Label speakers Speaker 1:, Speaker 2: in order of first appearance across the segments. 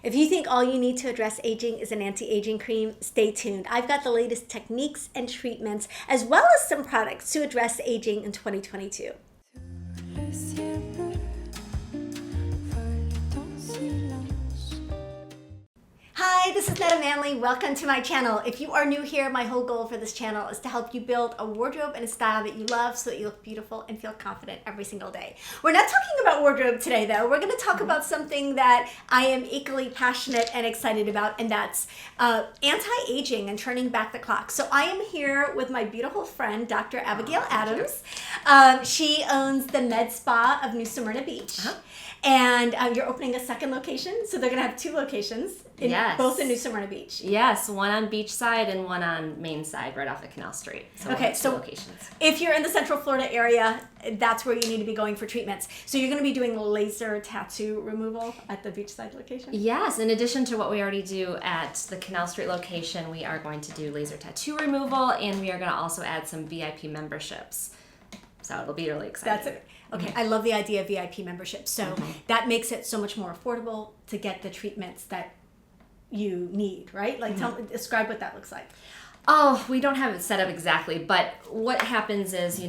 Speaker 1: If you think all you need to address aging is an anti-aging cream, stay tuned. I've got the latest techniques and treatments, as well as some products to address aging in 2022. Hi, this is Netta Manley. Welcome to my channel. If you are new here, my whole goal for this channel is to help you build a wardrobe and a style that you love so that you look beautiful and feel confident every single day. We're not talking about wardrobe today, though. We're going to talk about something that I am equally passionate and excited about, and that's anti-aging and turning back the clock. So I am here with my beautiful friend, Dr. Abigail Adams. She owns the Med Spa of New Smyrna Beach. And you're opening a second location, so they're going to have two locations, both in New Smyrna Beach.
Speaker 2: Yes, one on beach side and one on main side, right off the Canal Street. So
Speaker 1: okay, so
Speaker 2: locations.
Speaker 1: If you're in the Central Florida area, that's where you need to be going for treatments. So you're going to be doing laser tattoo removal at the beachside location?
Speaker 2: Yes, in addition to what we already do at the Canal Street location, we are going to do laser tattoo removal, and we are going to also add some VIP memberships. So it'll be really exciting.
Speaker 1: That's it. Okay, I love the idea of VIP membership. So that makes it so much more affordable to get the treatments that you need, right? Like, describe what that looks like.
Speaker 2: Oh, we don't have it set up exactly, but what happens is,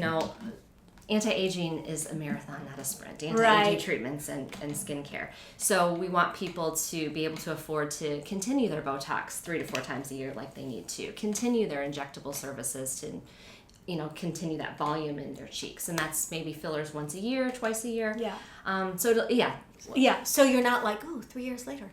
Speaker 2: anti-aging is a marathon, not a sprint. Anti-aging treatments and skincare. So we want people to be able to afford to continue their Botox 3 to 4 times a year like they need to, continue their injectable services to continue that volume in their cheeks. And that's maybe fillers once a year, twice a year.
Speaker 1: Yeah.
Speaker 2: So
Speaker 1: you're not like, 3 years later.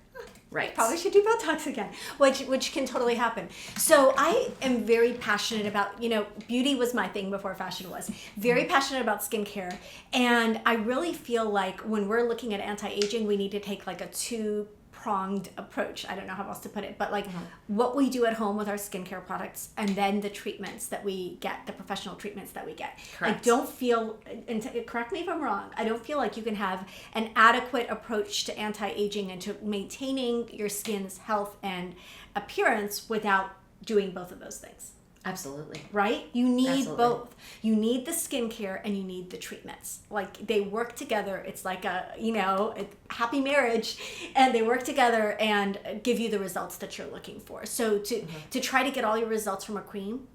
Speaker 2: Right.
Speaker 1: Probably should do Botox again, which can totally happen. So I am very passionate about, beauty was my thing before fashion was. Very passionate about skincare. And I really feel like when we're looking at anti-aging, we need to take like a two-pronged approach. I don't know how else to put it, but like what we do at home with our skincare products and then the treatments that we get, the professional treatments that we get.
Speaker 2: Correct.
Speaker 1: I don't feel, and correct me if I'm wrong, I don't feel like you can have an adequate approach to anti-aging and to maintaining your skin's health and appearance without doing both of those things.
Speaker 2: Absolutely.
Speaker 1: Right? You need both. You need the skincare and you need the treatments. Like, they work together. It's like a happy marriage, and they work together and give you the results that you're looking for. So to try to get all your results from a cream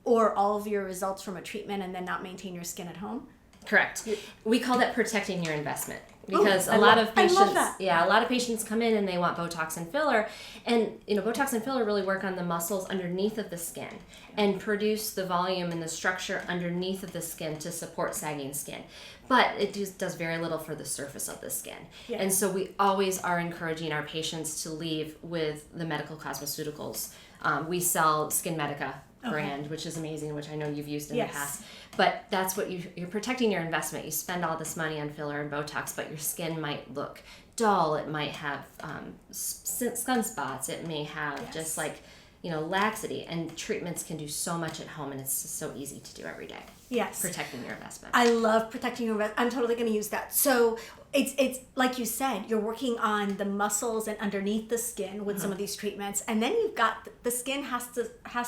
Speaker 1: or all of your results from a treatment and then not maintain your skin at home.
Speaker 2: Correct. We call that protecting your investment. Because a lot of patients come in and they want Botox and filler, and Botox and filler really work on the muscles underneath of the skin and produce the volume and the structure underneath of the skin to support sagging skin. But it does very little for the surface of the skin. Yeah. And so we always are encouraging our patients to leave with the medical cosmeceuticals. We sell Skin Medica brand, which is amazing, which I know you've used in the past. But that's what you're protecting your investment. You spend all this money on filler and Botox, but your skin might look dull. It might have sunspots. It may have just like, laxity. And treatments can do so much at home, and it's just so easy to do every day.
Speaker 1: Yes.
Speaker 2: Protecting your investment.
Speaker 1: I love protecting your investment. I'm totally going to use that. So it's like you said, you're working on the muscles and underneath the skin with some of these treatments, and then you've got the skin has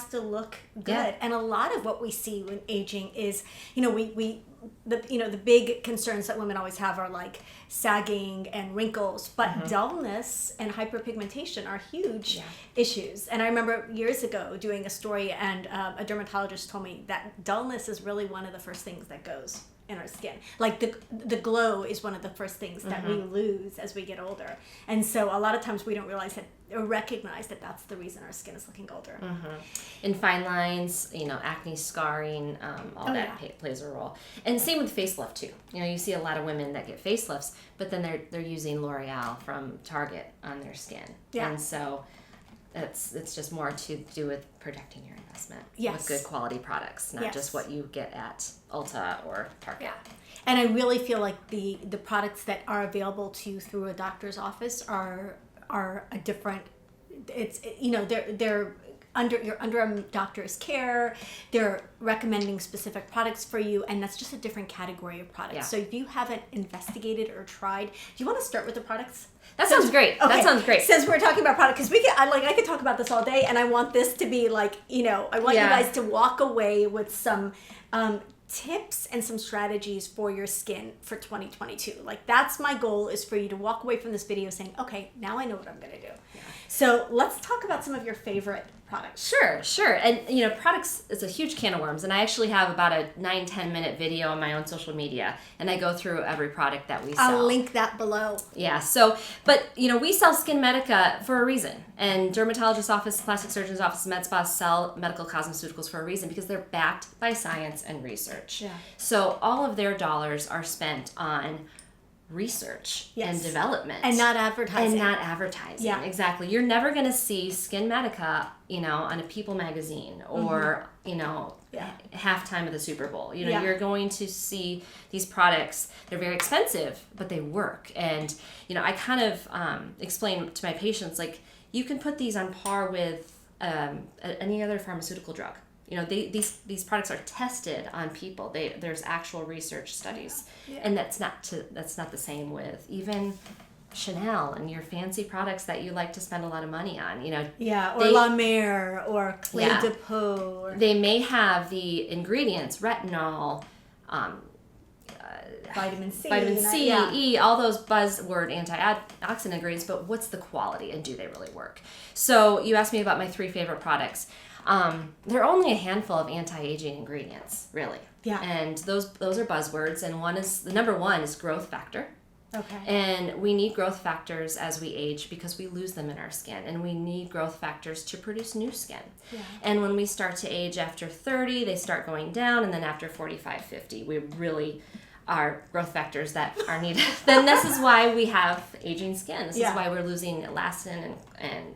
Speaker 1: to look good. Yeah. And a lot of what we see when aging is, the big concerns that women always have are like sagging and wrinkles, but dullness and hyperpigmentation are huge issues. And I remember years ago doing a story, and a dermatologist told me that dullness is really one of the first things that goes in our skin. Like the glow is one of the first things that we lose as we get older. And so a lot of times we don't realize that or recognize that that's the reason our skin is looking older.
Speaker 2: And fine lines, acne scarring, plays a role. And same with facelift too. You see a lot of women that get facelifts, but then they're using L'Oreal from Target on their skin. Yeah. And so it's just more to do with protecting your investment with good quality products, not just what you get at Ulta or Target.
Speaker 1: Yeah. And I really feel like the products that are available to you through a doctor's office are a different. They're you're under a doctor's care. They're recommending specific products for you, and that's just a different category of products. Yeah. So if you haven't investigated or tried, do you want to start with the products?
Speaker 2: That sounds great. Okay. That sounds great.
Speaker 1: Since we're talking about products, because I could talk about this all day, and I want this to be like, I want you guys to walk away with some tips and some strategies for your skin for 2022. Like, that's my goal, is for you to walk away from this video saying, okay, now I know what I'm going to do. Yeah. So let's talk about some of your favorite products.
Speaker 2: Sure. And, products is a huge can of worms. And I actually have about a 9-10 minute video on my own social media. And I go through every product that we sell.
Speaker 1: I'll link that below.
Speaker 2: Yeah. So, but, we sell Skin Medica for a reason. And dermatologist's office, plastic surgeon's office, med spas sell medical cosmeceuticals for a reason, because they're backed by science and research.
Speaker 1: Yeah.
Speaker 2: So all of their dollars are spent on research and development.
Speaker 1: And not advertising.
Speaker 2: Yeah, exactly. You're never going to see Skin Medica, on a People magazine or, halftime of the Super Bowl. You're going to see these products. They're very expensive, but they work. And, I kind of explain to my patients, like, you can put these on par with any other pharmaceutical drug. These products are tested on people. There's actual research studies, and that's not the same with even Chanel and your fancy products that you like to spend a lot of money on.
Speaker 1: Or La Mer or Clé de Peau.
Speaker 2: They may have the ingredients, retinol,
Speaker 1: vitamin C,
Speaker 2: E, all those buzzword antioxidant ingredients, but what's the quality and do they really work? So you asked me about my 3 favorite products. There are only a handful of anti-aging ingredients, really.
Speaker 1: Yeah.
Speaker 2: And those are buzzwords, and the number one is growth factor.
Speaker 1: Okay.
Speaker 2: And we need growth factors as we age because we lose them in our skin, and we need growth factors to produce new skin.
Speaker 1: Yeah.
Speaker 2: And when we start to age after 30, they start going down, and then after 45, 50, we really are growth factors that are needed. Then this is why we have aging skin. This is why we're losing elastin and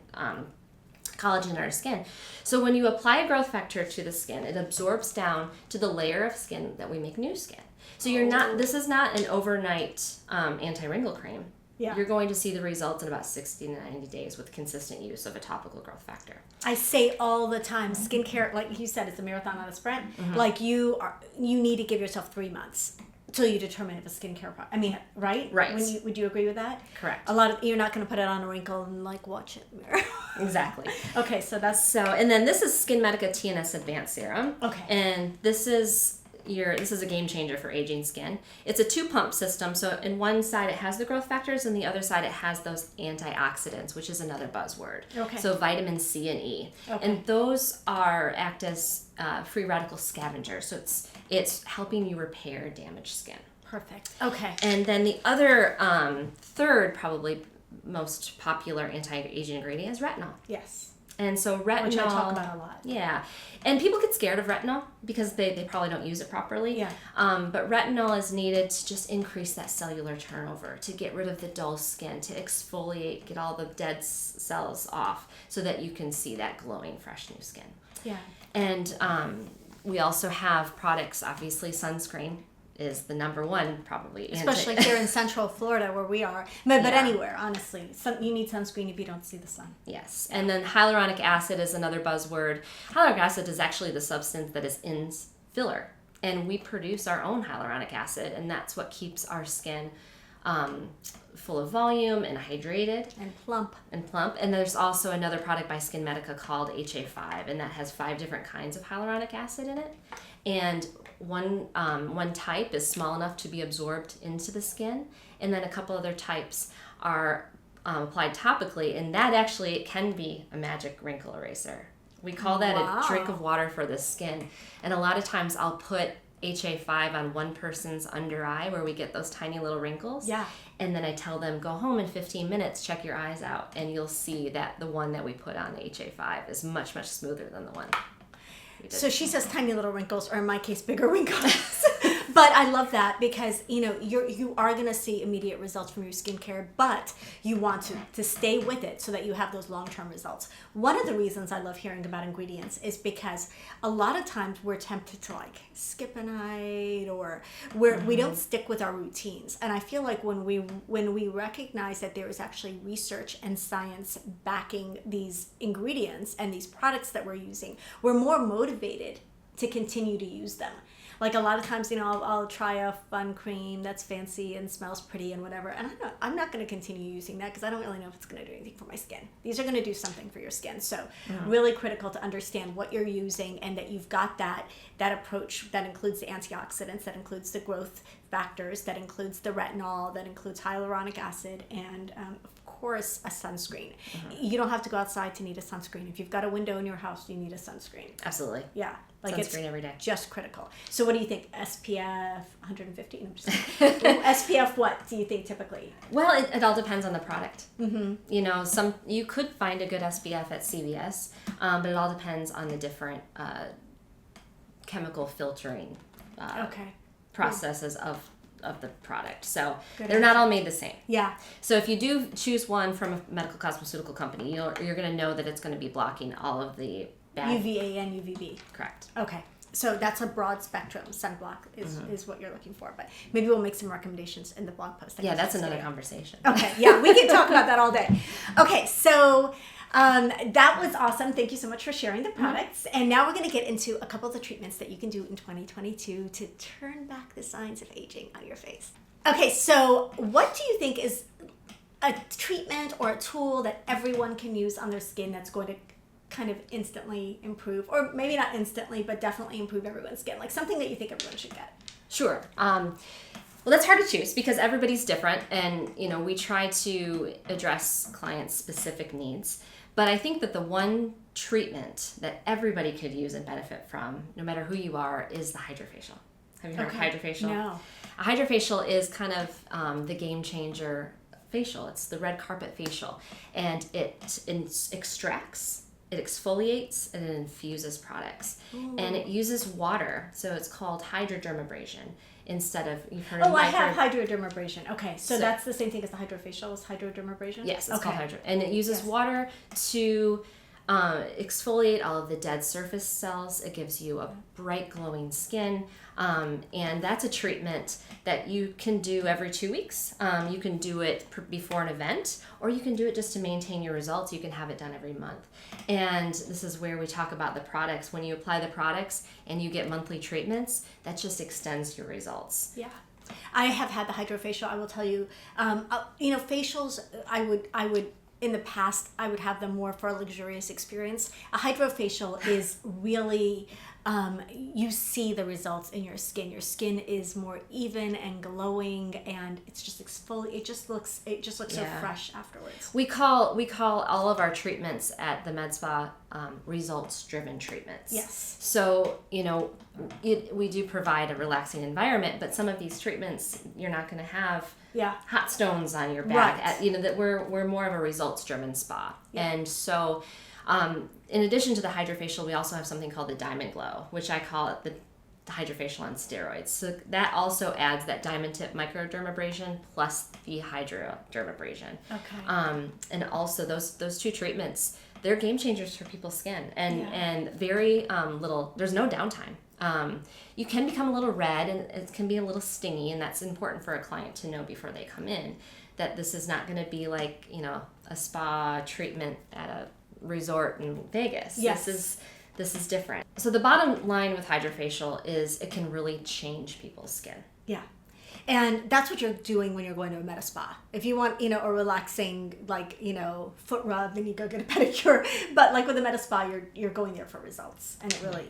Speaker 2: collagen in our skin. So when you apply a growth factor to the skin, it absorbs down to the layer of skin that we make new skin. So this is not an overnight anti-wrinkle cream.
Speaker 1: Yeah.
Speaker 2: You're going to see the results in about 60 to 90 days with consistent use of a topical growth factor.
Speaker 1: I say all the time, skincare, like you said, it's a marathon, not a sprint. Mm-hmm. Like you need to give yourself 3 months till you determine if a skincare product. I mean, right?
Speaker 2: Right.
Speaker 1: Would you agree with that?
Speaker 2: Correct.
Speaker 1: You're not going to put it on a wrinkle and watch it in the mirror.
Speaker 2: Exactly.
Speaker 1: Okay,
Speaker 2: and then this is Skin Medica TNS Advanced Serum.
Speaker 1: Okay.
Speaker 2: And this is a game changer for aging skin. It's a 2-pump system. So in one side it has the growth factors, and the other side it has those antioxidants, which is another buzzword.
Speaker 1: Okay.
Speaker 2: So vitamin C and E.
Speaker 1: Okay.
Speaker 2: And those act as free radical scavengers. So it's helping you repair damaged skin.
Speaker 1: Perfect. Okay.
Speaker 2: And then the other third, probably most popular anti-aging ingredient is retinol.
Speaker 1: Yes.
Speaker 2: And so retinol,
Speaker 1: which I talk about a lot.
Speaker 2: Yeah. And people get scared of retinol because they probably don't use it properly.
Speaker 1: Yeah.
Speaker 2: But retinol is needed to just increase that cellular turnover, to get rid of the dull skin, to exfoliate, get all the dead cells off so that you can see that glowing, fresh new skin.
Speaker 1: Yeah.
Speaker 2: And we also have products, obviously sunscreen is the number one probably.
Speaker 1: Especially here in Central Florida where we are. But anywhere, honestly. You need sunscreen if you don't see the sun.
Speaker 2: Yes. And then hyaluronic acid is another buzzword. Hyaluronic acid is actually the substance that is in filler. And we produce our own hyaluronic acid, and that's what keeps our skin full of volume and hydrated.
Speaker 1: And plump.
Speaker 2: And there's also another product by Skin Medica called HA5, and that has 5 different kinds of hyaluronic acid in it. And one type is small enough to be absorbed into the skin, and then a couple other types are applied topically, and that actually it can be a magic wrinkle eraser. We call that a drink of water for the skin, and a lot of times I'll put HA5 on one person's under eye where we get those tiny little wrinkles.
Speaker 1: Yeah.
Speaker 2: And then I tell them, go home in 15 minutes, check your eyes out, and you'll see that the one that we put on the HA5 is much, much smoother than the one.
Speaker 1: So she says tiny little wrinkles, or in my case, bigger wrinkles. But I love that because, you are going to see immediate results from your skincare, but you want to stay with it so that you have those long-term results. One of the reasons I love hearing about ingredients is because a lot of times we're tempted to skip a night, or we don't stick with our routines. And I feel like when we recognize that there is actually research and science backing these ingredients and these products that we're using, we're more motivated to continue to use them. Like a lot of times, I'll try a fun cream that's fancy and smells pretty and whatever, and I'm not going to continue using that because I don't really know if it's going to do anything for my skin. These are going to do something for your skin. So really critical to understand what you're using and that you've got that approach that includes the antioxidants, that includes the growth factors, that includes the retinol, that includes hyaluronic acid, and of course a sunscreen. You don't have to go outside to need a sunscreen. If you've got a window in your house, you need a sunscreen.
Speaker 2: Absolutely.
Speaker 1: Yeah. Like
Speaker 2: sunscreen
Speaker 1: it's
Speaker 2: every day.
Speaker 1: Just critical. So what do you think? SPF 150? No, I'm just kidding. SPF what do you think typically?
Speaker 2: Well, it all depends on the product. You could find a good SPF at CVS, but it all depends on the different chemical filtering processes of the product. So they're not all made the same.
Speaker 1: Yeah.
Speaker 2: So if you do choose one from a medical cosmeceutical company, you're going to know that it's going to be blocking all of the bad
Speaker 1: UVA and UVB.
Speaker 2: Correct.
Speaker 1: Okay. So that's a broad spectrum sunblock is what you're looking for. But maybe we'll make some recommendations in the blog post.
Speaker 2: Yeah, that's another conversation.
Speaker 1: Okay. Yeah, we can talk about that all day. Okay. So that was awesome. Thank you so much for sharing the products. And now we're going to get into a couple of the treatments that you can do in 2022 to turn back the signs of aging on your face. Okay. So what do you think is a treatment or a tool that everyone can use on their skin that's going to kind of instantly improve, or maybe not instantly, but definitely improve everyone's skin? Like something that you think everyone should get.
Speaker 2: Sure. Well, that's hard to choose because everybody's different, and we try to address clients' specific needs. But I think that the one treatment that everybody could use and benefit from, no matter who you are, is the hydrofacial. Have you heard of hydrofacial?
Speaker 1: No.
Speaker 2: A hydrofacial is kind of the game changer facial. It's the red carpet facial, and it extracts. It exfoliates and it infuses products. Ooh. And it uses water, so it's called hydrodermabrasion instead of, you've heard of
Speaker 1: I have hydrodermabrasion. Okay, so that's the same thing as the hydrofacial is hydrodermabrasion?
Speaker 2: Yes, it's called hydro. And it uses water to exfoliate all of the dead surface cells. It gives you a bright glowing skin, and that's a treatment that you can do every 2 weeks. You can do it before an event, or you can do it just to maintain your results. You can have it done every month. And this is where we talk about the products. When you apply the products and you get monthly treatments, that just extends your results.
Speaker 1: Yeah. I have had the hydrofacial. I will tell you, facials, I would in the past, I would have them more for a luxurious experience. A hydrofacial is really, you see the results in your skin. Your skin is more even and glowing, and it's just it just looks so fresh afterwards.
Speaker 2: We call all of our treatments at the med spa results-driven treatments.
Speaker 1: Yes.
Speaker 2: So we do provide a relaxing environment, but some of these treatments you're not going to have hot stones on your back.
Speaker 1: Right.
Speaker 2: That we're more of a results-driven spa, and so. In addition to the hydrofacial, we also have something called the Diamond Glow, which I call it the hydrofacial on steroids. So that also adds that diamond tip microdermabrasion plus the hydrodermabrasion.
Speaker 1: Okay.
Speaker 2: And also those two treatments, they're game changers for people's skin, and very little. There's no downtime. You can become a little red, and it can be a little stingy, and that's important for a client to know before they come in, that this is not going to be like a spa treatment at a resort in Vegas.
Speaker 1: Yes.
Speaker 2: This is different. So the bottom line with hydrofacial is it can really change people's skin.
Speaker 1: Yeah. And that's what you're doing when you're going to a med spa. If you want, a relaxing, foot rub, then you go get a pedicure. But like with a med spa, you're going there for results. And it really,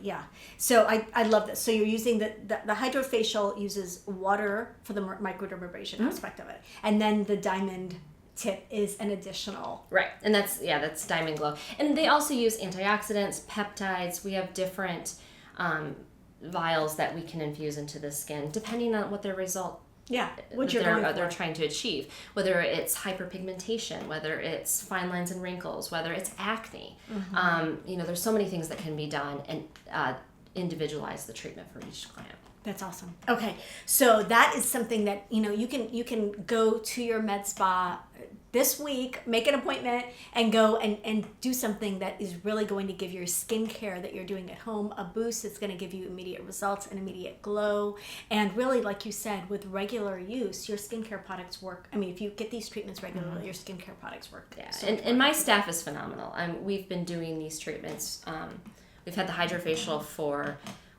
Speaker 1: So I love this. So you're using the hydrofacial uses water for the microdermabrasion aspect of it. And then the diamond tip is an additional.
Speaker 2: Right. And that's Diamond Glow. And they also use antioxidants, peptides. We have different vials that we can infuse into the skin depending on what their result
Speaker 1: what they're
Speaker 2: trying to achieve, whether it's hyperpigmentation, whether it's fine lines and wrinkles, whether it's acne. There's so many things that can be done and individualize the treatment for each client.
Speaker 1: That's awesome. Okay, so that is something that you can go to your med spa this week, make an appointment, and go and do something that is really going to give your skincare that you're doing at home a boost. It's going to give you immediate results and immediate glow. And really, like you said, with regular use, your skincare products work. I mean, if you get these treatments regularly, your skincare products work.
Speaker 2: Yeah, and my staff is phenomenal. We've been doing these treatments. We've had the hydrofacial for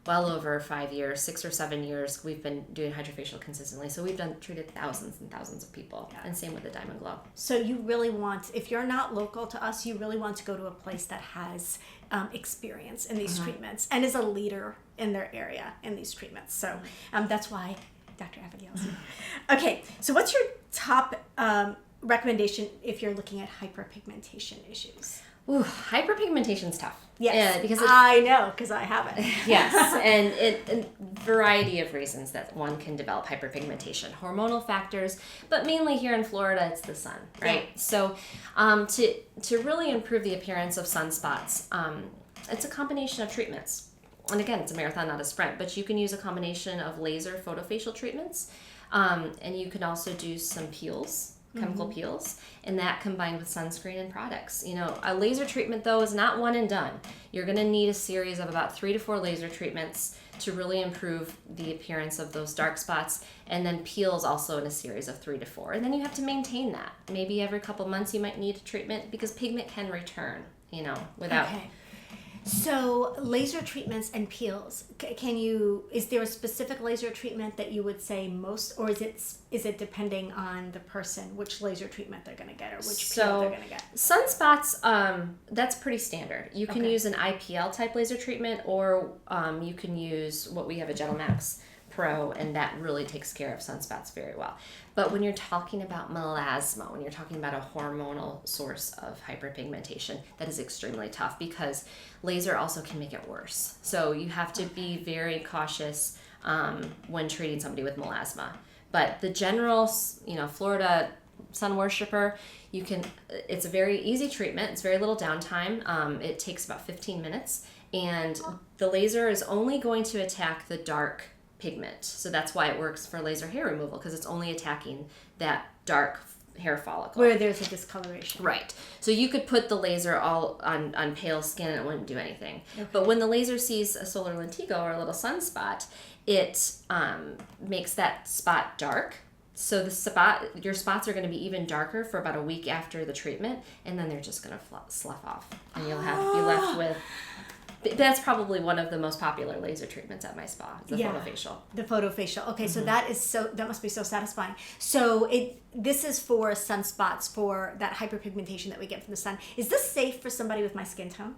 Speaker 2: well over 5 years, 6 or 7 years, we've been doing hydrofacial consistently. So we've treated thousands and thousands of people. Yeah. And same with the Diamond Glow.
Speaker 1: So you really want, if you're not local to us, you really want to go to a place that has experience in these treatments and is a leader in their area in these treatments. So that's why Dr. Abigail's here. Okay, so what's your top recommendation if you're looking at hyperpigmentation issues?
Speaker 2: Ooh, hyperpigmentation's tough.
Speaker 1: Yes, because I know, because I have it.
Speaker 2: Yes, and a variety of reasons that one can develop hyperpigmentation. Hormonal factors, but mainly here in Florida, it's the sun, right? Yeah. So to really improve the appearance of sunspots, it's a combination of treatments. And again, it's a marathon, not a sprint, but you can use a combination of laser photofacial treatments, and you can also do some peels, chemical peels, and that combined with sunscreen and products. You know, a laser treatment though is not one and done. You're going to need a series of about 3 to 4 laser treatments to really improve the appearance of those dark spots, and then peels also in a series of 3 to 4. And then you have to maintain that. Maybe every couple months you might need a treatment because pigment can return, you know, without...
Speaker 1: Okay. So laser treatments and peels, is there a specific laser treatment that you would say most, or is it depending on the person which laser treatment they're going to get or which peel they're going to get?
Speaker 2: Sunspots, that's pretty standard. You can use an IPL type laser treatment, or you can use what we have, a Gentle Max Pro, and that really takes care of sunspots very well. But when you're talking about melasma, when you're talking about a hormonal source of hyperpigmentation, that is extremely tough because laser also can make it worse. So you have to be very cautious when treating somebody with melasma. But the general, you know, Florida sun worshiper, it's a very easy treatment. It's very little downtime. It takes about 15 minutes, and the laser is only going to attack the dark pigment. So that's why it works for laser hair removal, because it's only attacking that dark hair follicle.
Speaker 1: Where there's a discoloration.
Speaker 2: Right. So you could put the laser all on pale skin and it wouldn't do anything. Okay. But when the laser sees a solar lentigo or a little sunspot, it makes that spot dark. So your spots are going to be even darker for about a week after the treatment, and then they're just going to slough off. And you'll have to be left with... That's probably one of the most popular laser treatments at my spa, the photofacial. The photofacial. Okay, so that must be so satisfying. So this is for sunspots, for that hyperpigmentation that we get from the sun. Is this safe for somebody with my skin tone?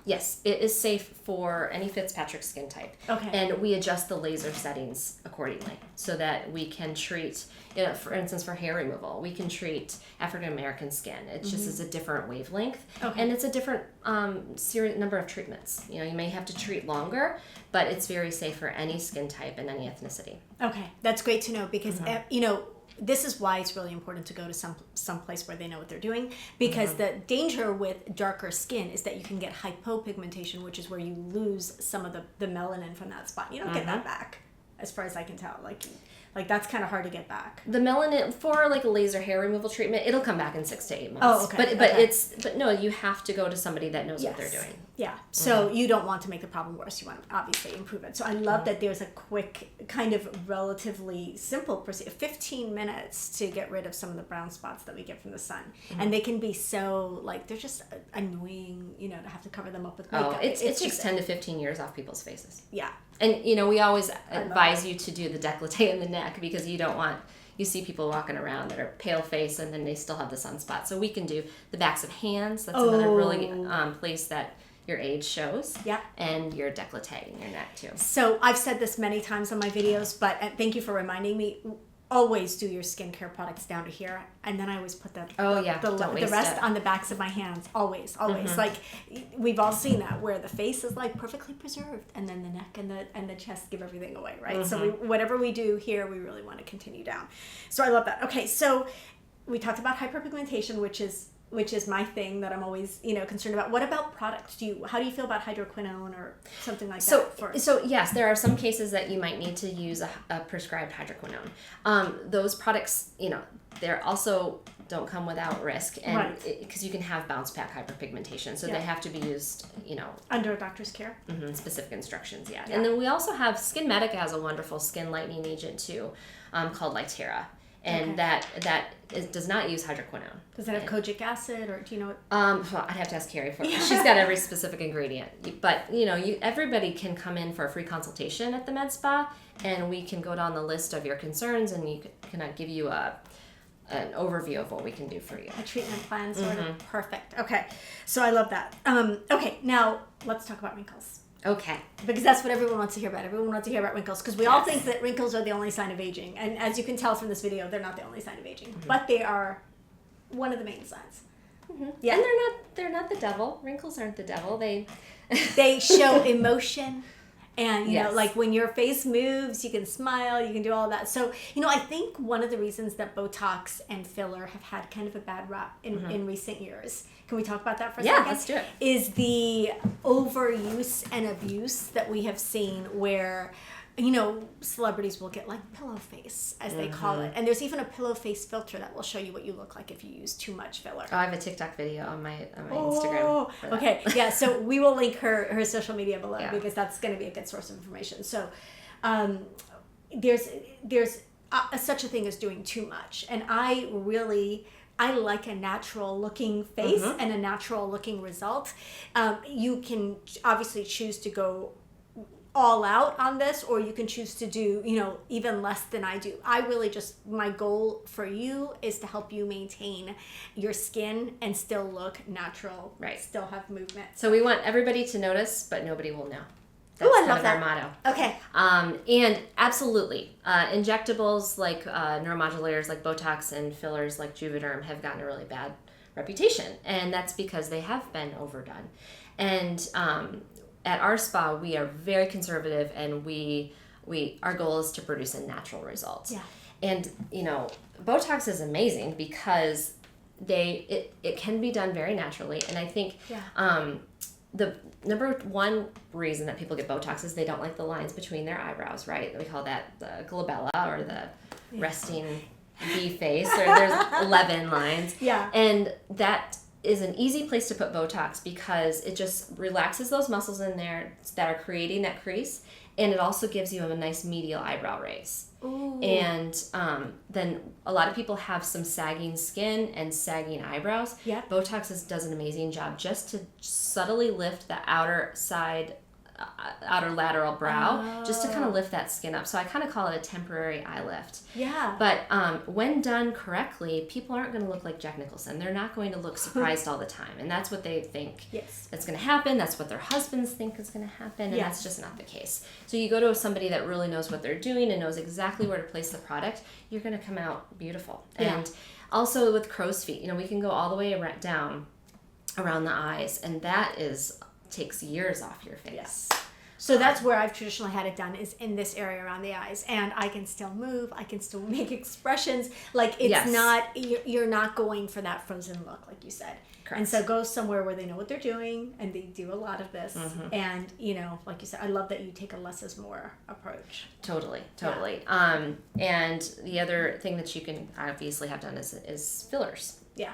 Speaker 2: Yes, it is safe for any Fitzpatrick skin type. Okay. And we adjust the laser settings accordingly so that we can treat, you know, for instance, for hair removal, we can treat African American skin. It just is a different wavelength. Okay. And it's a different number of treatments. You know, you may have to treat longer, but it's very safe for any skin type and any ethnicity. Okay, that's great to know because, you know, this is why it's really important to go to some place where they know what they're doing, because the danger with darker skin is that you can get hypopigmentation, which is where you lose some of the melanin from that spot. You don't get that back, as far as I can tell. Like that's kind of hard to get back. The melanin for like a laser hair removal treatment, it'll come back in 6 to 8 months. Oh, okay. But no, you have to go to somebody that knows what they're doing. Yeah. So you don't want to make the problem worse. You want to obviously improve it. So I love that there's a quick, kind of relatively simple procedure, 15 minutes to get rid of some of the brown spots that we get from the sun. And they can be so, like, they're just annoying, you know, to have to cover them up with makeup. Oh, it takes 10 to 15 years off people's faces. Yeah. And, you know, we always advise you to do the décolleté in the neck because you don't want, you see people walking around that are pale face and then they still have the sunspot. So we can do the backs of hands. That's another really place that your age shows. Yeah. And your décolleté in your neck too. So I've said this many times on my videos, but thank you for reminding me. Always do your skincare products down to here, and then I always put the rest on the backs of my hands. Always. Like we've all seen that where the face is like perfectly preserved, and then the neck and the chest give everything away, right? So whatever we do here, we really want to continue down. So I love that. Okay, so we talked about hyperpigmentation, which is my thing that I'm always, you know, concerned about. What about products? How do you feel about hydroquinone or something like that? So yes, there are some cases that you might need to use a prescribed hydroquinone. Those products, you know, they're also don't come without risk, and because you can have bounce back hyperpigmentation, so they have to be used, you know, under a doctor's care. Specific instructions, and then we also have SkinMedica has a wonderful skin lightening agent too, called Lytera. and that does not use hydroquinone.
Speaker 1: Does that have kojic acid, or do you know what?
Speaker 2: Well, I'd have to ask Carrie for it. She's got every specific ingredient. But, everybody can come in for a free consultation at the med spa, and we can go down the list of your concerns, and can give you an overview of what we can do for you.
Speaker 1: A treatment plan, sort of. Perfect. Okay. So I love that. Okay, now let's talk about wrinkles.
Speaker 2: Okay.
Speaker 1: Because that's what everyone wants to hear about. Everyone wants to hear about wrinkles, because we all think that wrinkles are the only sign of aging. And as you can tell from this video, they're not the only sign of aging. But they are one of the main signs.
Speaker 2: Yeah. And they're not the devil. Wrinkles aren't the devil. They
Speaker 1: show emotion. And, like when your face moves, you can smile, you can do all that. So, I think one of the reasons that Botox and filler have had kind of a bad rap in recent years, can we talk about that for a second?
Speaker 2: Yeah, let's do it.
Speaker 1: Is the overuse and abuse that we have seen where, celebrities will get like pillow face, as they call it. And there's even a pillow face filter that will show you what you look like if you use too much filler.
Speaker 2: Oh, I have a TikTok video on my Instagram.
Speaker 1: Okay. Yeah. So we will link her social media below, because that's going to be a good source of information. So there's such a thing as doing too much. And I like a natural looking face and a natural looking result. You can obviously choose to go all out on this, or you can choose to do, even less than I do. I really my goal for you is to help you maintain your skin and still look natural, still have movement.
Speaker 2: So we want everybody to notice, but nobody will know. That's
Speaker 1: I love that.
Speaker 2: Our motto.
Speaker 1: Okay.
Speaker 2: And absolutely, injectables like neuromodulators like Botox and fillers like Juvederm have gotten a really bad reputation, and that's because they have been overdone. And at our spa, we are very conservative, and our goal is to produce a natural result.
Speaker 1: Yeah.
Speaker 2: And Botox is amazing because it can be done very naturally, and I think the number one reason that people get Botox is they don't like the lines between their eyebrows, right? We call that the glabella, or the resting bee face, or there's 11 lines.
Speaker 1: Yeah.
Speaker 2: And that is an easy place to put Botox because it just relaxes those muscles in there that are creating that crease, and it also gives you a nice medial eyebrow raise.
Speaker 1: Ooh.
Speaker 2: And then a lot of people have some sagging skin and sagging eyebrows.
Speaker 1: Yeah.
Speaker 2: Botox does an amazing job just to subtly lift the outer lateral brow, just to kind of lift that skin up. So I kind of call it a temporary eye lift.
Speaker 1: Yeah.
Speaker 2: But when done correctly, people aren't going to look like Jack Nicholson. They're not going to look surprised all the time. And that's what they think that's going to happen. That's what their husbands think is going to happen. And that's just not the case. So you go to somebody that really knows what they're doing and knows exactly where to place the product, you're going to come out beautiful. Yeah. And also with crow's feet, we can go all the way down around the eyes, and that takes years off your face.
Speaker 1: Yes. So that's where I've traditionally had it done, is in this area around the eyes, and I can still move, I can still make expressions. Like it's not, you're not going for that frozen look, like you said. Correct. And so go somewhere where they know what they're doing, and they do a lot of this. And like you said, I love that you take a less is more approach.
Speaker 2: Totally. Yeah. And the other thing that you can obviously have done is fillers.
Speaker 1: Yeah.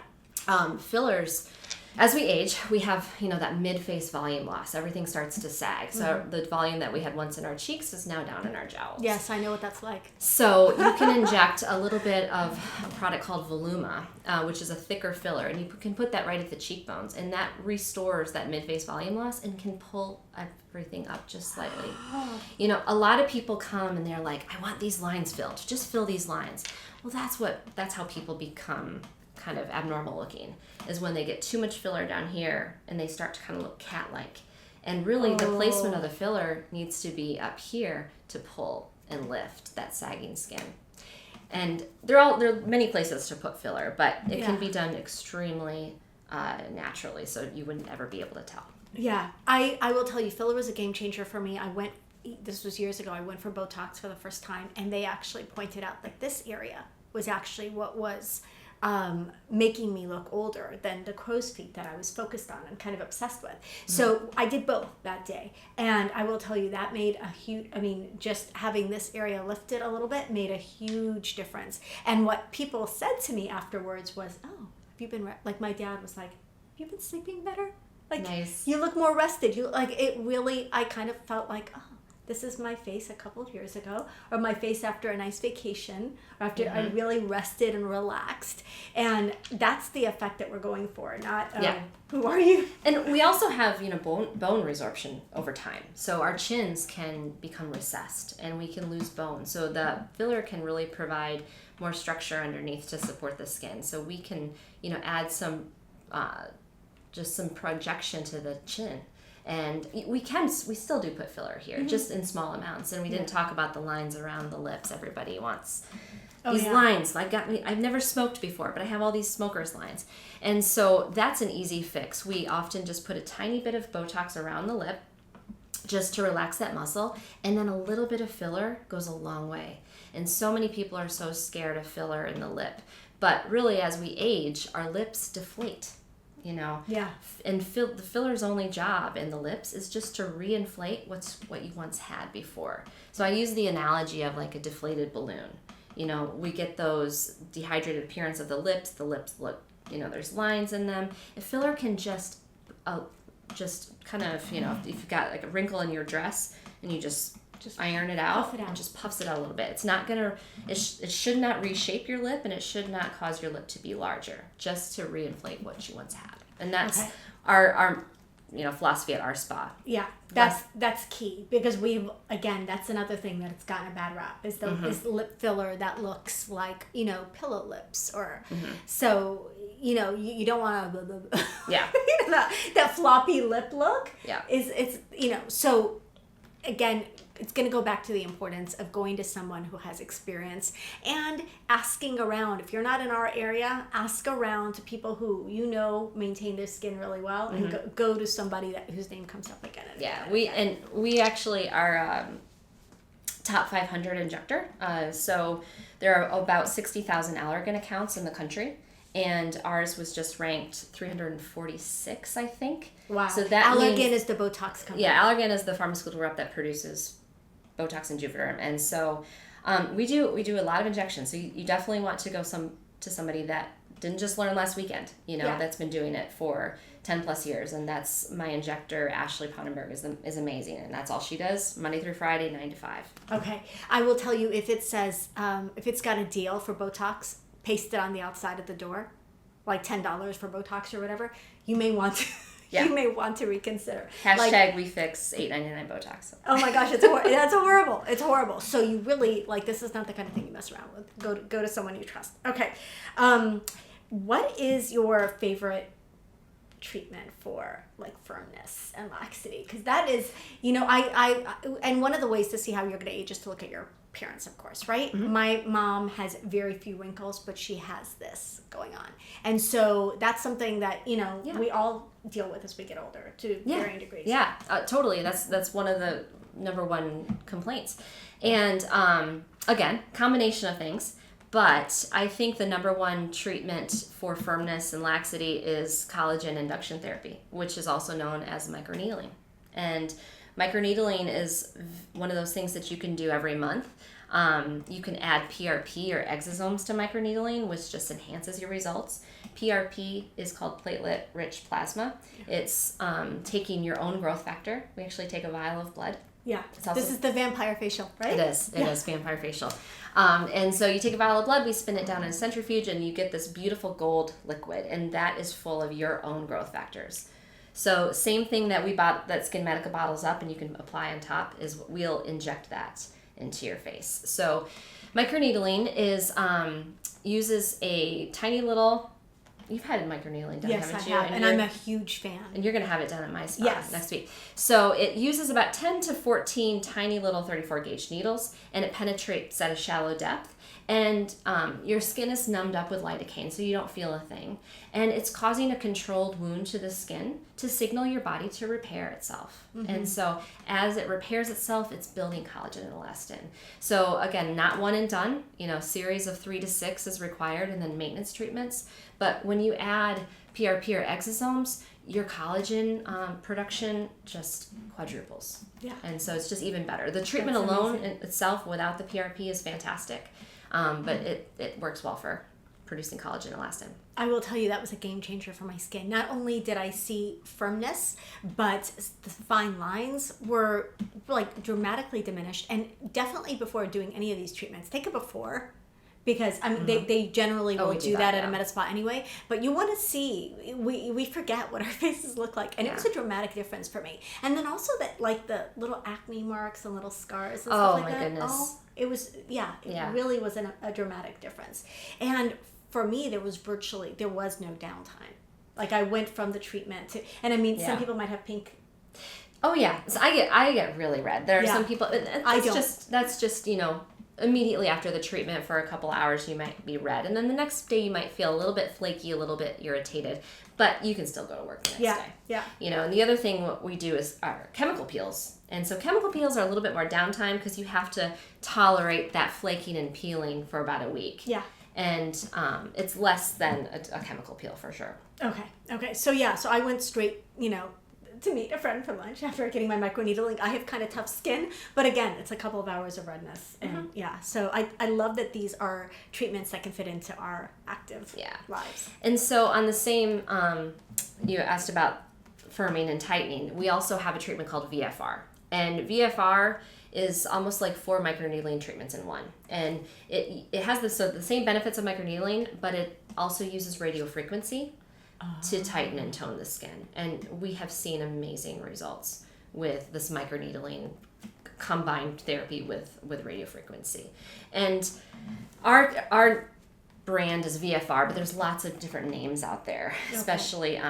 Speaker 2: Fillers. As we age, we have, that mid-face volume loss. Everything starts to sag. So the volume that we had once in our cheeks is now down in our jowls.
Speaker 1: Yes, I know what that's like.
Speaker 2: So you can inject a little bit of a product called Voluma, which is a thicker filler. And you can put that right at the cheekbones. And that restores that mid-face volume loss and can pull everything up just slightly. A lot of people come and they're like, I want these lines filled. Just fill these lines. Well, that's how people become kind of abnormal looking, is when they get too much filler down here and they start to kind of look cat-like. And really the placement of the filler needs to be up here to pull and lift that sagging skin. And there are many places to put filler, but it can be done extremely naturally, so you wouldn't ever be able to tell.
Speaker 1: Yeah, I will tell you, filler was a game changer for me. This was years ago, I went for Botox for the first time, and they actually pointed out that this area was actually what was making me look older than the crow's feet that I was focused on and kind of obsessed with. So I did both that day. And I will tell you, that made a huge, just having this area lifted a little bit made a huge difference. And what people said to me afterwards was, oh, have you been, like my dad was like, have you been sleeping better? Like,
Speaker 2: nice.
Speaker 1: You look more rested. I kind of felt like, oh, this is my face a couple of years ago, or my face after a nice vacation, or after I really rested and relaxed. And that's the effect that we're going for, not who are you?
Speaker 2: And we also have, bone resorption over time. So our chins can become recessed and we can lose bone. So the filler can really provide more structure underneath to support the skin. So we can, add some, just some projection to the chin. And we still do put filler here, just in small amounts. And we didn't talk about the lines around the lips. Everybody wants these lines. I've never smoked before, but I have all these smoker's lines. And so that's an easy fix. We often just put a tiny bit of Botox around the lip just to relax that muscle. And then a little bit of filler goes a long way. And so many people are so scared of filler in the lip. But really, as we age, our lips deflate. And the filler's only job in the lips is just to reinflate what you once had before. So I use the analogy of like a deflated balloon. We get those dehydrated appearance of the lips look, there's lines in them. A filler can just kind of, if you've got like a wrinkle in your dress and you just iron it out, and just puffs it out a little bit. It's not gonna, it should not reshape your lip, and it should not cause your lip to be larger, just to reinflate what you once had. And that's our philosophy at our spa.
Speaker 1: Yeah, that's key, because that's another thing that it's gotten a bad rap is is lip filler that looks like pillow lips, or so you don't want to that floppy lip look. It's so again, it's going to go back to the importance of going to someone who has experience and asking around. If you're not in our area, ask around to people who maintain their skin really well, and go to somebody whose name comes up again and again.
Speaker 2: We actually are top 500 injector. So there are about 60,000 Allergan accounts in the country. And ours was just ranked 346, I think.
Speaker 1: Wow.
Speaker 2: So that
Speaker 1: Allergan is the Botox company.
Speaker 2: Yeah, Allergan is the pharmaceutical rep that produces Botox and Juvederm. And so we do a lot of injections. So you definitely want to go to somebody that didn't just learn last weekend, that's been doing it for 10 plus years. And that's my injector, Ashley Ponenberg, is amazing. And that's all she does, Monday through Friday, 9 to 5.
Speaker 1: Okay. I will tell you, if it says, if it's got a deal for Botox, paste it on the outside of the door, like $10 for Botox or whatever, you may want to you may want to reconsider.
Speaker 2: Hashtag we fix $8.99 Botox.
Speaker 1: Oh my gosh, that's horrible. It's horrible. So you really, this is not the kind of thing you mess around with. Go to someone you trust. Okay. What is your favorite treatment for firmness and laxity? Because that is, and one of the ways to see how you're going to age is to look at your appearance, of course, right? My mom has very few wrinkles, but she has this going on, and so that's something that we all deal with as we get older to varying degrees.
Speaker 2: Yeah, totally. That's one of the number one complaints, and again, combination of things. But I think the number one treatment for firmness and laxity is collagen induction therapy, which is also known as microneedling. And microneedling is one of those things that you can do every month. You can add PRP or exosomes to microneedling, which just enhances your results. PRP is called platelet-rich plasma. It's taking your own growth factor. We actually take a vial of blood.
Speaker 1: Yeah, this is the vampire facial, right?
Speaker 2: It is vampire facial. And so you take a vial of blood, we spin it down in a centrifuge, and you get this beautiful gold liquid, and that is full of your own growth factors. So same thing that we bought, that Skinmedica bottles up and you can apply on top, is we'll inject that into your face. So microneedling is uses a tiny little. You've had microneedling done, haven't you?
Speaker 1: Yes, I have, and I'm a huge fan.
Speaker 2: And you're going to have it done at my spa next week. So it uses about 10 to 14 tiny little 34 gauge needles, and it penetrates at a shallow depth. And your skin is numbed up with lidocaine, so you don't feel a thing. And it's causing a controlled wound to the skin to signal your body to repair itself. And so as it repairs itself, it's building collagen and elastin. So again, not one and done. Series of 3 to 6 is required, and then maintenance treatments. But when you add PRP or exosomes, your collagen production just quadruples. Yeah. And so it's just even better. The treatment alone in itself without the PRP is fantastic. But it works well for producing collagen and elastin.
Speaker 1: I will tell you that was a game changer for my skin. Not only did I see firmness, but the fine lines were like dramatically diminished. And definitely before doing any of these treatments, take a before. Because I mean, they generally will do that at a med spa anyway. But you want to see, we forget what our faces look like, and it was a dramatic difference for me. And then also that like the little acne marks and little scars and stuff like that. Oh my goodness! Oh, it was it really was a dramatic difference. And for me, there was no downtime. Like I went from the treatment to, and I mean, some people might have pink.
Speaker 2: Oh yeah, so I get really red. There are some people. That's just immediately after the treatment for a couple hours you might be red, and then the next day you might feel a little bit flaky, a little bit irritated, but you can still go to work the next day. And the other thing what we do is our chemical peels, and so chemical peels are a little bit more downtime because you have to tolerate that flaking and peeling for about a week. And it's less than a chemical peel for sure.
Speaker 1: Okay. So I went straight to meet a friend for lunch after getting my microneedling. I have kind of tough skin, but again, it's a couple of hours of redness. And so I love that these are treatments that can fit into our active lives.
Speaker 2: And so on the same, you asked about firming and tightening, we also have a treatment called VFR. And VFR is almost like 4 microneedling treatments in one. And it has the same benefits of microneedling, but it also uses radio frequency to tighten and tone the skin. And we have seen amazing results with this microneedling combined therapy with radio frequency. And our brand is VFR, but there's lots of different names out there, especially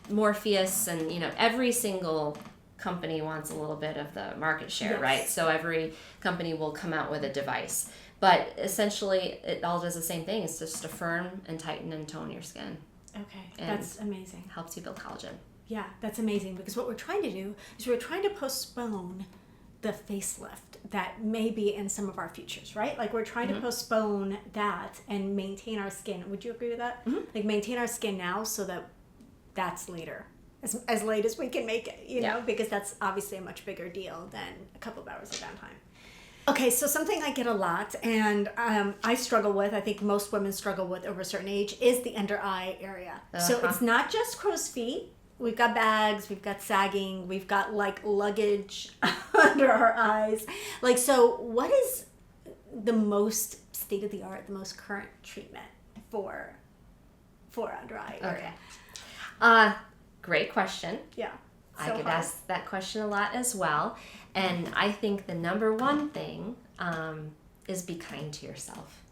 Speaker 2: Morpheus, and every single company wants a little bit of the market share, right? So every company will come out with a device. But essentially, it all does the same thing. It's just to firm and tighten and tone your skin.
Speaker 1: Okay, that's amazing.
Speaker 2: Helps you build collagen.
Speaker 1: Yeah, that's amazing, because what we're trying to do is we're trying to postpone the facelift that may be in some of our futures, right? Like we're trying to postpone that and maintain our skin. Would you agree with that? Like maintain our skin now so that that's later. As late as we can make it, because that's obviously a much bigger deal than a couple of hours of downtime. Okay, so something I get a lot, and I struggle with, I think most women struggle with over a certain age, is the under eye area. So it's not just crow's feet. We've got bags, we've got sagging, we've got like luggage under our eyes. Like, so what is the most state-of-the-art, the most current treatment for under eye area?
Speaker 2: Okay. Great question.
Speaker 1: Yeah.
Speaker 2: I get asked that question a lot as well. And I think the number one thing is be kind to yourself.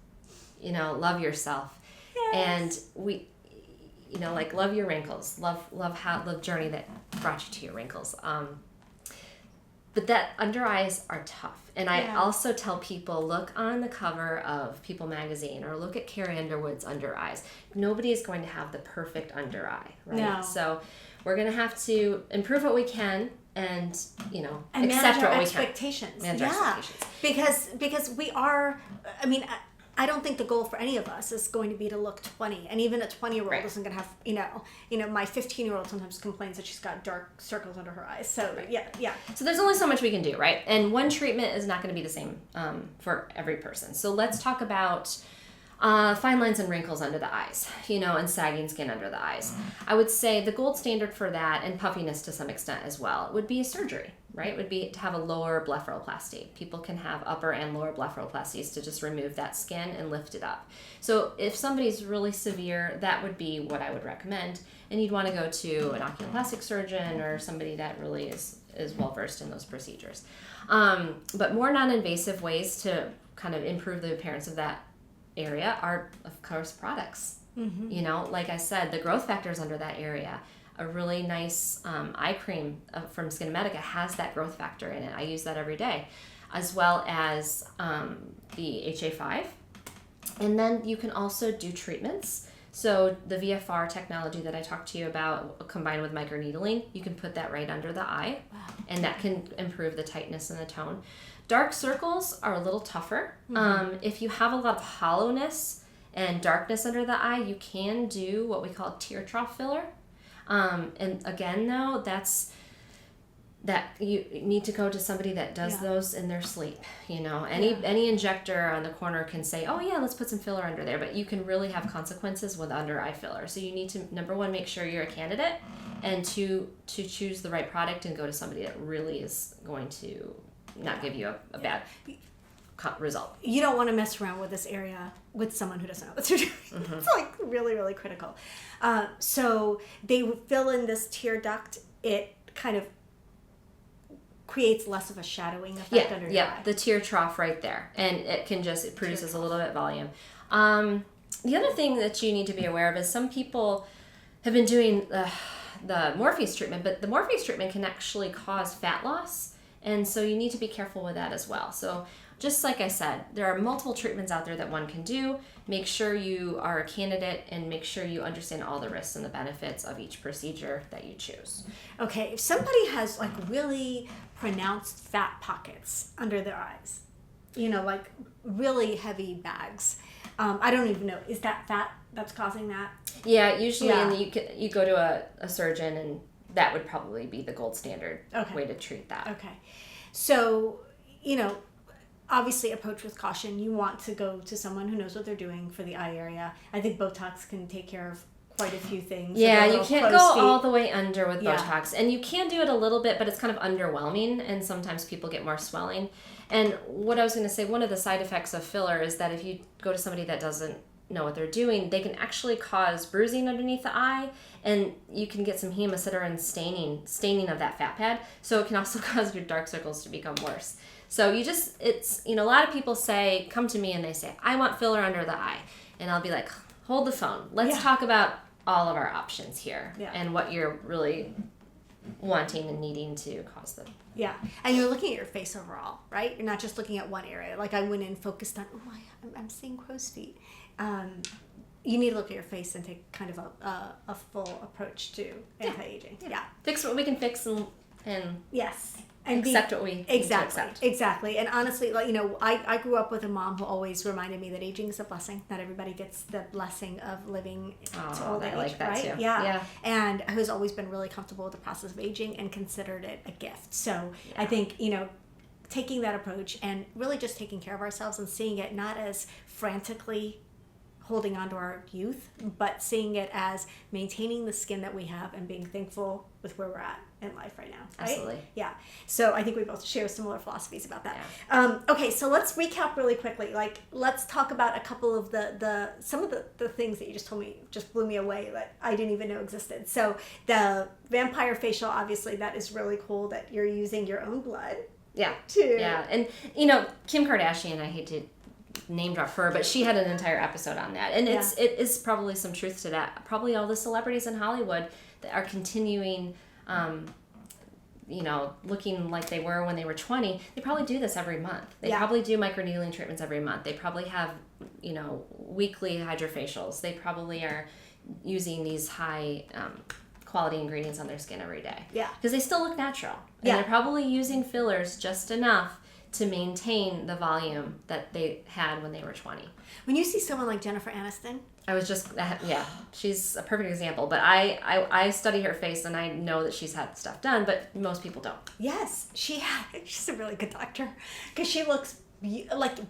Speaker 2: Love yourself.
Speaker 1: Yes.
Speaker 2: And love your wrinkles. Love the journey that brought you to your wrinkles. But that under eyes are tough. And I also tell people, look on the cover of People magazine or look at Carrie Underwood's under eyes. Nobody is going to have the perfect under eye, right?
Speaker 1: No.
Speaker 2: So we're going to have to improve what we can and
Speaker 1: accept
Speaker 2: what
Speaker 1: expectations.
Speaker 2: Manage our expectations.
Speaker 1: Because we are, I don't think the goal for any of us is going to be to look 20. And even a 20-year-old isn't going to have, my 15-year-old sometimes complains that she's got dark circles under her eyes. So, yeah.
Speaker 2: So there's only so much we can do, right? And one treatment is not going to be the same for every person. So let's talk about fine lines and wrinkles under the eyes, and sagging skin under the eyes. I would say the gold standard for that, and puffiness to some extent as well, would be a surgery, right? It would be to have a lower blepharoplasty. People can have upper and lower blepharoplasties to just remove that skin and lift it up. So if somebody's really severe, that would be what I would recommend. And you'd want to go to an oculoplastic surgeon or somebody that really is well versed in those procedures. But more non-invasive ways to kind of improve the appearance of that area are, of course, products. Like I said, the growth factors under that area. A really nice eye cream from SkinMedica has that growth factor in it. I use that every day, as well as the HA5. And then you can also do treatments. So the VFR technology that I talked to you about, combined with microneedling, you can put that right under the eye, and that can improve the tightness and the tone. Dark circles are a little tougher. If you have a lot of hollowness and darkness under the eye, you can do what we call tear trough filler. And again, though, that you need to go to somebody that does those in their sleep. Any injector on the corner can say, oh yeah, let's put some filler under there, but you can really have consequences with under eye filler. So you need to, number one, make sure you're a candidate, and two, to choose the right product and go to somebody that really is going to not give you a bad result.
Speaker 1: You don't want to mess around with this area with someone who doesn't know what they're doing. It's like really, really critical. So they fill in this tear duct. It kind of creates less of a shadowing effect under your eye.
Speaker 2: The tear trough right there, and it produces a little bit of volume. The other thing that you need to be aware of is some people have been doing the Morpheus treatment, but the Morpheus treatment can actually cause fat loss, and so you need to be careful with that as well. So just like I said, there are multiple treatments out there that one can do. Make sure you are a candidate and make sure you understand all the risks and the benefits of each procedure that you choose.
Speaker 1: Okay, if somebody has like really pronounced fat pockets under their eyes, like really heavy bags, I don't even know, is that fat that's causing that?
Speaker 2: Yeah, usually you go to a surgeon, and that would probably be the gold standard way to treat that.
Speaker 1: Okay. So, obviously approach with caution. You want to go to someone who knows what they're doing for the eye area. I think Botox can take care of quite a few things.
Speaker 2: Yeah, you can't go all the way under with Botox. And you can do it a little bit, but it's kind of underwhelming, and sometimes people get more swelling. And what I was going to say, one of the side effects of filler is that if you go to somebody that doesn't know what they're doing, they can actually cause bruising underneath the eye, and you can get some hemosiderin staining of that fat pad. So it can also cause your dark circles to become worse. So a lot of people come to me and they say, I want filler under the eye. And I'll be like, hold the phone. Let's talk about all of our options here and what you're really wanting and needing to cause them.
Speaker 1: Yeah. And you're looking at your face overall, right? You're not just looking at one area. Like I went in focused on, I'm seeing crow's feet. You need to look at your face and take kind of a full approach to anti-aging. Yeah.
Speaker 2: Fix what we can fix and
Speaker 1: yes.
Speaker 2: And accept what we accept.
Speaker 1: Exactly. And honestly, I grew up with a mom who always reminded me that aging is a blessing. Not everybody gets the blessing of living to old age,
Speaker 2: like that
Speaker 1: right?
Speaker 2: Too.
Speaker 1: Yeah. And who's always been really comfortable with the process of aging and considered it a gift. So I think, taking that approach and really just taking care of ourselves and seeing it not as frantically holding on to our youth, but seeing it as maintaining the skin that we have and being thankful with where we're at in life right now. Right?
Speaker 2: Absolutely.
Speaker 1: Yeah. So I think we both share similar philosophies about that. Yeah. Okay, so let's recap really quickly. Let's talk about a couple of some of the things that you just told me just blew me away that I didn't even know existed. So the vampire facial, obviously, that is really cool that you're using your own blood.
Speaker 2: Yeah. And Kim Kardashian, I hate to name drop her, but she had an entire episode on that, and it is probably some truth to that. Probably all the celebrities in Hollywood that are continuing looking like they were when they were 20, they probably do this every month. They probably do microneedling treatments every month. They probably have weekly hydrofacials. They probably are using these high quality ingredients on their skin every day, because they still look natural, and they're probably using fillers just enough to maintain the volume that they had when they were 20.
Speaker 1: When you see someone like Jennifer Aniston,
Speaker 2: I was just, she's a perfect example. But I study her face, and I know that she's had stuff done, but most people don't.
Speaker 1: Yes, she's a really good doctor, because she looks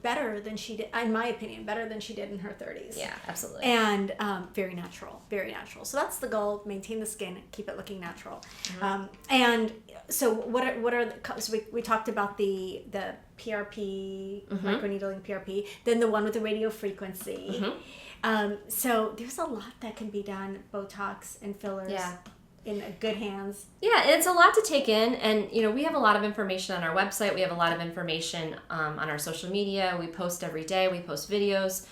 Speaker 1: better than she did, in my opinion, better than she did in her 30s.
Speaker 2: Yeah, absolutely.
Speaker 1: And very natural. So that's the goal: maintain the skin, keep it looking natural. Mm-hmm. And so what are so we talked about the PRP, microneedling PRP, then the one with the radio frequency. Mm-hmm. So there's a lot that can be done, Botox and fillers. Yeah. In good hands.
Speaker 2: Yeah, it's a lot to take in, and we have a lot of information on our website. We have a lot of information on our social media. We post every day. We post videos.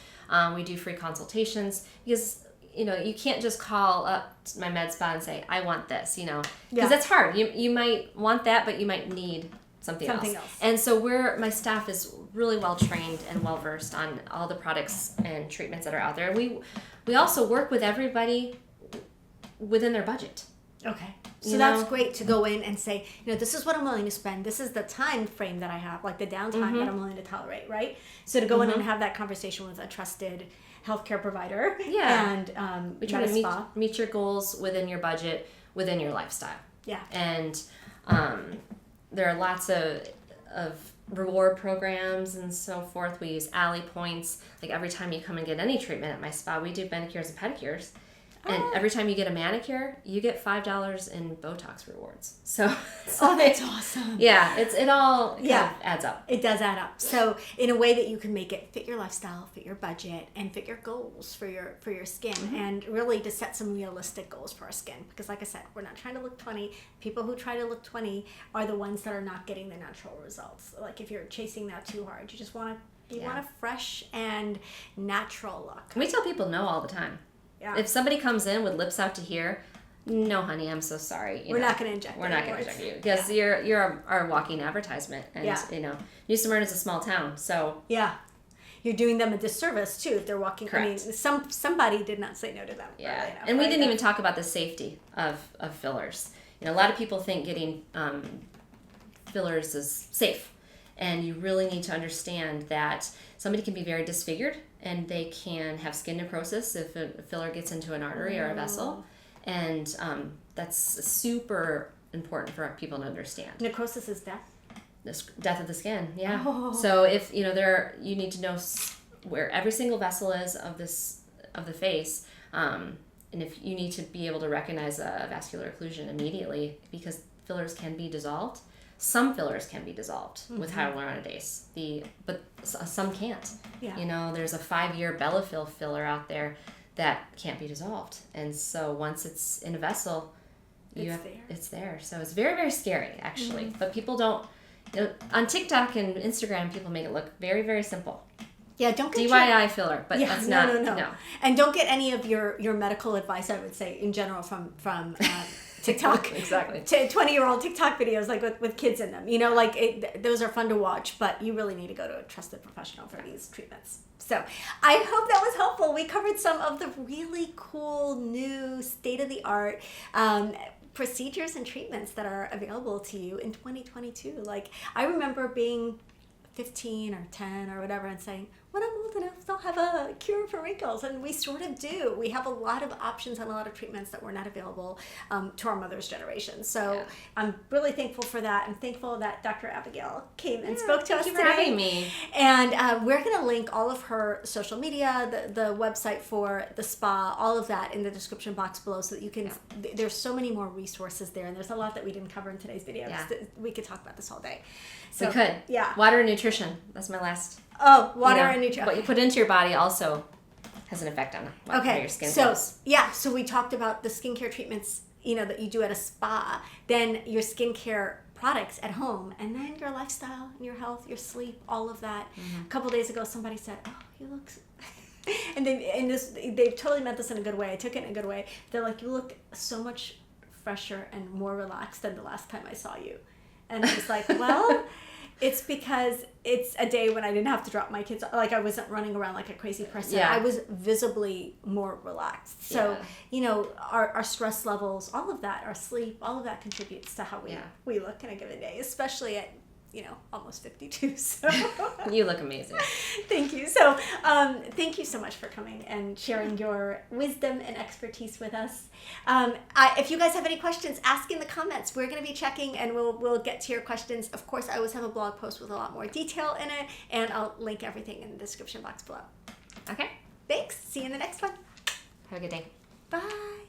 Speaker 2: We do free consultations, because you can't just call up my med spa and say, I want this, because that's hard. You might want that, but you might need something else. And so my staff is really well trained and well versed on all the products and treatments that are out there. We also work with everybody within their budget.
Speaker 1: Okay. So that's great to go in and say, this is what I'm willing to spend. This is the time frame that I have, like the downtime that I'm willing to tolerate, right? So to go in and have that conversation with a trusted healthcare provider. Yeah. And
Speaker 2: we try to meet your goals within your budget, within your lifestyle.
Speaker 1: Yeah.
Speaker 2: And There are lots of reward programs and so forth. We use Ally points. Like every time you come and get any treatment at my spa, we do manicures and pedicures. And every time you get a manicure, you get $5 in Botox rewards. So
Speaker 1: that's awesome.
Speaker 2: Yeah, it all kind of adds up.
Speaker 1: It does add up. So in a way that you can make it fit your lifestyle, fit your budget, and fit your goals for your skin, and really to set some realistic goals for our skin. Because like I said, we're not trying to look 20. People who try to look 20 are the ones that are not getting the natural results. Like if you're chasing that too hard, you just want a fresh and natural look.
Speaker 2: We tell people no all the time. Yeah. If somebody comes in with lips out to here, no, honey, I'm so sorry.
Speaker 1: We're not going to inject.
Speaker 2: We're not going to inject you because you're our walking advertisement, and New Smyrna is a small town, so
Speaker 1: you're doing them a disservice too if they're walking.
Speaker 2: Correct.
Speaker 1: I mean, somebody did not say no to them.
Speaker 2: Yeah, and we didn't even talk about the safety of fillers. A lot of people think getting fillers is safe. And you really need to understand that somebody can be very disfigured and they can have skin necrosis if a filler gets into an artery or a vessel. And that's super important for people to understand.
Speaker 1: Necrosis is death?
Speaker 2: Death of the skin, yeah. Oh. So if, you need to know where every single vessel is of the face. And if you need to be able to recognize a vascular occlusion immediately because fillers can be dissolved. Some fillers can be dissolved with hyaluronidase, but some can't. Yeah. There's a 5-year Bellafill filler out there that can't be dissolved, and so once it's in a vessel, it's there. So it's very, very scary, actually. But people don't. On TikTok and Instagram, people make it look very, very simple.
Speaker 1: Yeah, don't get
Speaker 2: DIY filler, but that's not.
Speaker 1: No. And don't get any of your medical advice. I would say in general from TikTok.
Speaker 2: Exactly.
Speaker 1: 20-year-old TikTok videos like with kids in them. Those are fun to watch, but you really need to go to a trusted professional for these treatments. So I hope that was helpful. We covered some of the really cool new state-of-the-art procedures and treatments that are available to you in 2022. Like I remember being 15 or 10 or whatever and saying, when I'm old enough, they'll have a cure for wrinkles. And we sort of do. We have a lot of options and a lot of treatments that were not available to our mother's generation. So I'm really thankful for that. I'm thankful that Dr. Abigail came and spoke to us today.
Speaker 2: Thank you for having me.
Speaker 1: And we're going to link all of her social media, the website for the spa, all of that in the description box below so that you can, there's so many more resources there. And there's a lot that we didn't cover in today's video. Yeah. We could talk about this all day. So,
Speaker 2: we could.
Speaker 1: Yeah.
Speaker 2: Water and nutrition. That's my last.
Speaker 1: Oh, water and nutrition.
Speaker 2: What you put into your body also has an effect on how your skin feels.
Speaker 1: So we talked about the skincare treatments, that you do at a spa, then your skincare products at home, and then your lifestyle and your health, your sleep, all of that. A couple days ago, somebody said, "Oh, you look," and they totally meant this in a good way. I took it in a good way. They're like, "You look so much fresher and more relaxed than the last time I saw you," and I was like, "Well." It's because it's a day when I didn't have to drop my kids. Like I wasn't running around like a crazy person. Yeah. I was visibly more relaxed. So, our stress levels, all of that, our sleep, all of that contributes to how we look in a given day, especially at, almost 52. So
Speaker 2: you look amazing.
Speaker 1: Thank you. So, thank you so much for coming and sharing your wisdom and expertise with us. If you guys have any questions, ask in the comments. We're going to be checking and we'll get to your questions. Of course, I always have a blog post with a lot more detail in it, and I'll link everything in the description box below.
Speaker 2: Okay.
Speaker 1: Thanks. See you in the next one.
Speaker 2: Have a good day.
Speaker 1: Bye.